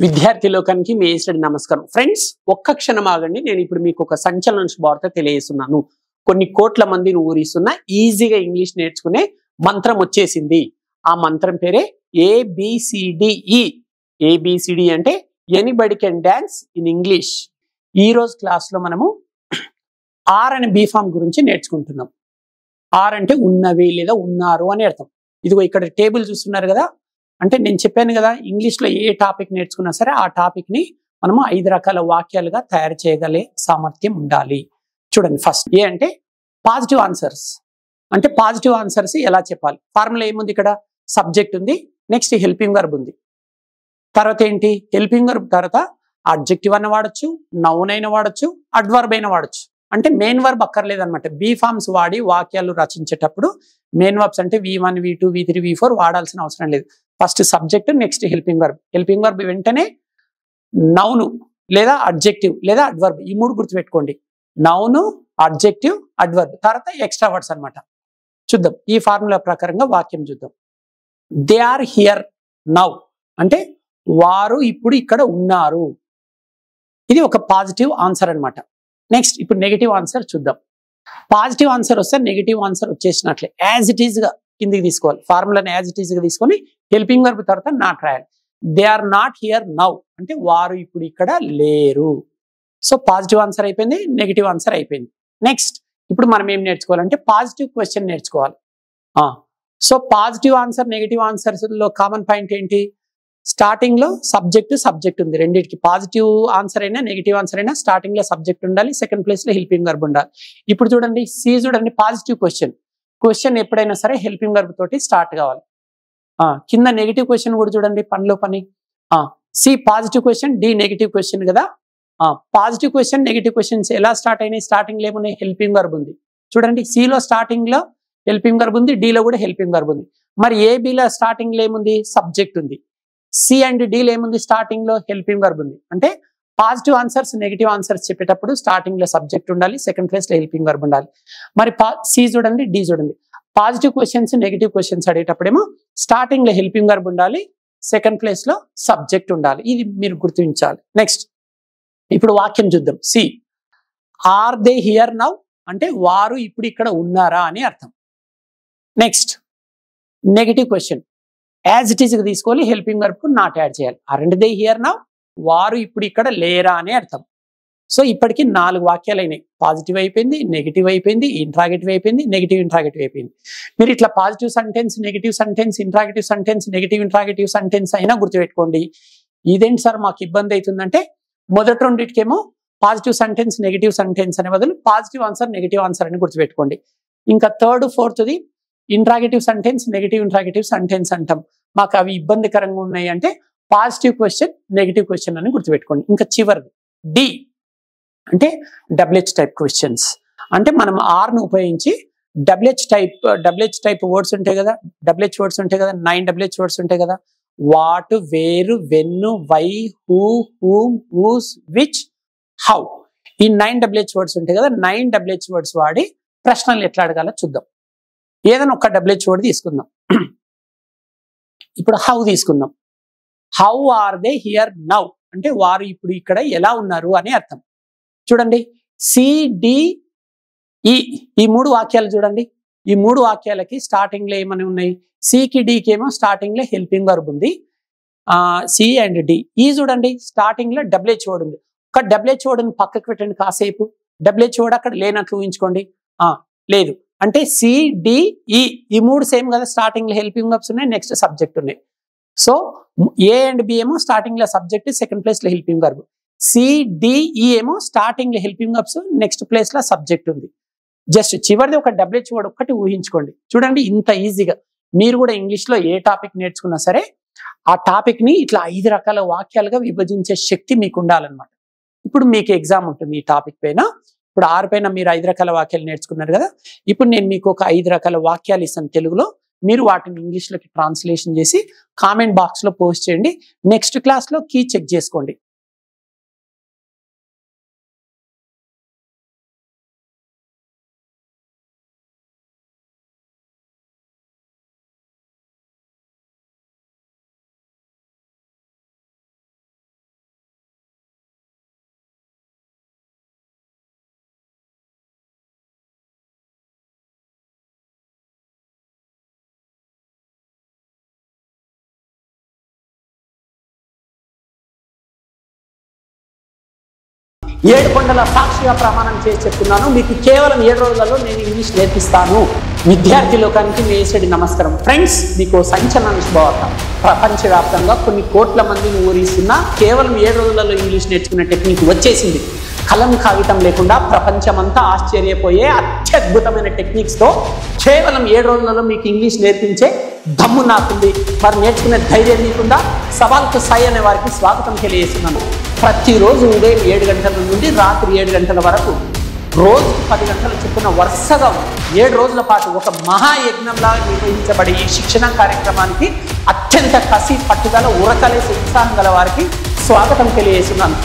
విద్యార్థి లోకానికి మీ ఏసుడి నమస్కారం. ఫ్రెండ్స్, ఒక్క క్షణం ఆగండి. నేను ఇప్పుడు మీకు ఒక సంచలన శుభవార్త తెలియజేస్తున్నాను. కొన్ని కోట్ల మందిని ఊరిస్తున్న ఈజీగా ఇంగ్లీష్ నేర్చుకునే మంత్రం వచ్చేసింది. ఆ మంత్రం పేరే ABCDE. ABCD అంటే anybody can dance in English. ఈ రోజు క్లాస్లో మనము ఆర్ అనే బీ ఫామ్ గురించి నేర్చుకుంటున్నాం. ఆర్ అంటే ఉన్నవి లేదా ఉన్నారు అని అర్థం. ఇదిగో ఇక్కడ టేబుల్ చూస్తున్నారు కదా, అంటే నేను చెప్పాను కదా, ఇంగ్లీష్లో ఏ టాపిక్ నేర్చుకున్నా సరే ఆ టాపిక్ని మనము 5 రకాల వాక్యాలుగా తయారు చేయగలిగే సామర్థ్యం ఉండాలి. చూడండి, ఫస్ట్ ఏ అంటే పాజిటివ్ ఆన్సర్స్. అంటే పాజిటివ్ ఆన్సర్స్ ఎలా చెప్పాలి? ఫార్ములా ఏముంది? ఇక్కడ సబ్జెక్ట్ ఉంది, నెక్స్ట్ హెల్పింగ్ వర్బ్ ఉంది, తర్వాత ఏంటి? హెల్పింగ్ వర్బ్ తర్వాత అడ్జెక్టివ్ అయినా వాడచ్చు, నౌన్ అయినా వాడచ్చు, అడ్వర్బ్ అయినా వాడచ్చు. అంటే మెయిన్ వర్బ్ అక్కర్లేదన్నమాట. బీ ఫార్మ్స్ వాడి వాక్యాలు రచించేటప్పుడు మెయిన్ వర్బ్స్ అంటే V1, V2, V3, V4 వాడాల్సిన అవసరం లేదు. First subject, next helping verb. Helping verb వెంటనే నౌను లేదా అడ్జెక్టివ్ లేదా అడ్వర్బ్, ఈ మూడు గుర్తుపెట్టుకోండి. నౌను, అడ్జెక్టివ్, అడ్వర్బ్, తర్వాత ఎక్స్ట్రా వర్డ్స్ అనమాట. చూద్దాం ఈ ఫార్ములా ప్రకారంగా వాక్యం చూద్దాం. దే ఆర్ హియర్ నౌ అంటే వారు ఇప్పుడు ఇక్కడ ఉన్నారు. ఇది ఒక పాజిటివ్ ఆన్సర్ అనమాట. నెక్స్ట్ ఇప్పుడు నెగిటివ్ ఆన్సర్ చూద్దాం. పాజిటివ్ ఆన్సర్ వస్తే నెగిటివ్ ఆన్సర్ వచ్చేసినట్లే యాజ్ ఇట్ ఈస్ గా కిందికి తీసుకోవాలి. ఫార్ములాని యాజ్ ఇట్ ఈస్ గా తీసుకొని హెల్పింగ్ వర్బ్ తర్వాత నాట్ రాయాలి. They are not here now అంటే వారు ఇప్పుడు ఇక్కడ లేరు. సో పాజిటివ్ ఆన్సర్ అయిపోయింది, నెగిటివ్ ఆన్సర్ అయిపోయింది. నెక్స్ట్ ఇప్పుడు మనం ఏం నేర్చుకోవాలంటే పాజిటివ్ క్వశ్చన్ నేర్చుకోవాలి. So positive answer, negative answers లో కామన్ పాయింట్ ఏంటి? స్టార్టింగ్ లో సబ్జెక్ట్ ఉంది. రెండింటికి పాజిటివ్ ఆన్సర్ అయినా నెగిటివ్ ఆన్సర్ అయినా స్టార్టింగ్ లో సబ్జెక్ట్ ఉండాలి, సెకండ్ ప్లేస్ లో హెల్పింగ్ వర్బ్ ఉండాలి. ఇప్పుడు చూడండి సి, చూడండి పాజిటివ్ క్వశ్చన్ ఎప్పుడైనా సరే హెల్పింగ్ వర్బ్ తోటి స్టార్ట్ కావాలి. కింద నెగిటివ్ క్వశ్చన్ కూడా చూడండి, పనిలో పని. C positive question, D negative question కదా. పాజిటివ్ క్వశ్చన్, నెగిటివ్ క్వశ్చన్స్ ఎలా స్టార్ట్ అయినాయి? స్టార్టింగ్ లో ఏమున్నాయి? హెల్పింగ్ వర్బ్ ఉంది. చూడండి సిలో స్టార్టింగ్ లో హెల్పింగ్ వర్బ్ ఉంది, డిలో కూడా హెల్పింగ్ వర్బ్ ఉంది. మరి ఏబిలో స్టార్టింగ్ లో ఏముంది? సబ్జెక్ట్ ఉంది. సి అండ్ డిలో ఏముంది? స్టార్టింగ్ లో హెల్పింగ్ వర్బ్ ఉంది. అంటే పాజిటివ్ ఆన్సర్స్, నెగిటివ్ ఆన్సర్స్ చెప్పేటప్పుడు స్టార్టింగ్ లో సబ్జెక్ట్ ఉండాలి, సెకండ్ ప్లేస్ లో హెల్పింగ్ వర్బ్ ఉండాలి. మరి సి చూడండి, డి చూడండి. పాజిటివ్ క్వశ్చన్స్, నెగిటివ్ క్వశ్చన్స్ అడిగేటప్పుడేమో స్టార్టింగ్ లో హెల్పింగ్ వర్బ్ ఉండాలి, సెకండ్ ప్లేస్ లో సబ్జెక్ట్ ఉండాలి. ఇది మీరు గుర్తించాలి. నెక్స్ట్ ఇప్పుడు వాక్యం చూద్దాం. C are they here now అంటే వారు ఇప్పుడు ఇక్కడ ఉన్నారా అని అర్థం. Next negative question as it is తీసుకోవాలి, హెల్పింగ్ వర్బ్ కు నాట్ యాడ్ చేయాలి. ఆర్ దే హియర్ నౌ వారు ఇప్పుడు ఇక్కడ లేరా అని అర్థం. సో ఇప్పటికి 4 వాక్యాలు అయినాయి. పాజిటివ్ అయిపోయింది, నెగిటివ్ అయిపోయింది, ఇంట్రాగేటివ్ అయిపోయింది, నెగిటివ్ ఇంట్రాగేటివ్ అయిపోయింది. మీరు ఇట్లా positive sentence, negative sentence, interrogative sentence, negative interrogative sentence అయినా గుర్తుపెట్టుకోండి. ఇదేంటి సార్ మాకు ఇబ్బంది అవుతుందంటే, మొదటి రెండింటికేమో పాజిటివ్ సెంటెన్స్, నెగిటివ్ సెంటెన్స్ అనే బదులు పాజిటివ్ ఆన్సర్, నెగిటివ్ ఆన్సర్ అని గుర్తుపెట్టుకోండి. ఇంకా థర్డ్, ఫోర్త్ది interrogative sentence, negative interrogative sentence అంటాం. మాకు అవి ఇబ్బందికరంగా ఉన్నాయి అంటే పాజిటివ్ క్వశ్చన్, నెగిటివ్ క్వశ్చన్ అని గుర్తుపెట్టుకోండి. ఇంకా చివరిది డి అంటే డబ్ల్యూహెచ్ టైప్ క్వశ్చన్స్. అంటే మనం ఆర్ను ఉపయోగించి డబ్ల్యూహెచ్ టైప్ వర్డ్స్ ఉంటాయి కదా, 9 డబ్ల్యూహెచ్ వర్డ్స్ ఉంటాయి కదా. What, where, when, why, who, whom, whose, which, how, ఈ 9 డబ్ల్యూహెచ్ వర్డ్స్ ఉంటాయి కదా. 9 డబ్ల్యూహెచ్ వర్డ్స్ వాడి ప్రశ్నలు ఎట్లా అడగాలో చూద్దాం. ఏదైనా ఒక డబ్ల్యూహెచ్ వర్డ్ తీసుకుందాం. ఇప్పుడు హౌ తీసుకుందాం. How are they here now అంటే వారు ఇప్పుడు ఇక్కడ ఎలా ఉన్నారు అని అర్థం. చూడండి సిడిఈ, ఈ 3 వాక్యాలు చూడండి. ఈ 3 వాక్యాలకి స్టార్టింగ్ లో ఏమని ఉన్నాయి? సికి డికి ఏమో స్టార్టింగ్ లో హెల్పింగ్ వర్బ్ ఉంది, సి అండ్ డి. ఈ చూడండి స్టార్టింగ్ లో డబ్ల్యూహెచ్ వర్డ్ ఉంది. ఒక డబ్ల్యూహెచ్ వర్డ్ పక్కకు పెట్టండి కాసేపు. డబ్ల్యూహెచ్ వర్డ్ అక్కడ లేనట్లు ఊహించుకోండి. లేదు అంటే సిడిఈ, ఈ 3 సేమ్ కదా. స్టార్టింగ్ లో హెల్పింగ్ వర్బ్స్ ఉన్నాయి, నెక్స్ట్ సబ్జెక్ట్ ఉన్నాయి. సో ఏ అండ్ బి ఏమో స్టార్టింగ్ లో సబ్జెక్ట్, సెకండ్ ప్లేస్ లో హెల్పింగ్ వర్బ్. సిడిఈ ఏమో స్టార్టింగ్ లో హెల్పింగ్ వర్బ్స్, నెక్స్ట్ ప్లేస్ లో సబ్జెక్ట్ ఉంది. జస్ట్ చివరిది ఒక డబ్ల్యూహెచ్ వర్డ్ ఒక్కటి ఊహించుకోండి. చూడండి ఇంత ఈజీగా మీరు కూడా ఇంగ్లీష్ లో ఏ టాపిక్ నేర్చుకున్నా సరే ఆ టాపిక్ ని ఇట్లా 5 రకాల వాక్యాలుగా విభజించే శక్తి మీకు ఉండాలన్నమాట. ఇప్పుడు మీకు ఎగ్జామ్ ఉంటుంది ఈ టాపిక్ పైన. ఇప్పుడు 6 పైన మీరు 5 రకాల వాక్యాలు నేర్చుకున్నారు కదా. ఇప్పుడు నేను మీకు ఒక 5 రకాల వాక్యాలు ఇస్తాను తెలుగులో. మీరు వాటిని ఇంగ్లీష్లోకి ట్రాన్స్లేషన్ చేసి కామెంట్ బాక్స్ లో పోస్ట్ చేయండి. నెక్స్ట్ క్లాస్ లో కీ చెక్ చేసుకోండి. ఏడుకొండల సాక్షిగా ప్రమాణం చేసి చెప్తున్నాను, మీకు కేవలం 7 రోజులలో నేను ఇంగ్లీష్ నేర్పిస్తాను. విద్యార్థి లోకానికి మేసడి నమస్కారం. ఫ్రెండ్స్, మీకు సంచలన శుభవార్త. ప్రపంచవ్యాప్తంగా కొన్ని కోట్ల మందిని ఊరిస్తున్న కేవలం 7 రోజులలో ఇంగ్లీష్ నేర్చుకునే టెక్నిక్ వచ్చేసింది. కలం కాగితం లేకుండా ప్రపంచమంతా ఆశ్చర్యపోయే అత్యద్భుతమైన టెక్నిక్స్తో కేవలం 7 రోజులలో మీకు ఇంగ్లీష్ నేర్పించే దమ్ము నాకుంది. మరి నేర్చుకునే ధైర్యం మీకుందా? సవాల్కు సాయి అనే వారికి స్వాగతం తెలియజేస్తున్నాను. ప్రతిరోజు ఉదయం 7 గంటల నుండి రాత్రి 7 గంటల వరకు రోజు 10 గంటల చొప్పున వరుసగా 7 రోజుల పాటు ఒక మహాయజ్ఞంలా నిర్వహించబడే ఈ శిక్షణ కార్యక్రమానికి అత్యంత కసి, పట్టుదల, ఉరకలేసి ఉత్సాహం గల వారికి స్వాగతం తెలియజేస్తున్నాను.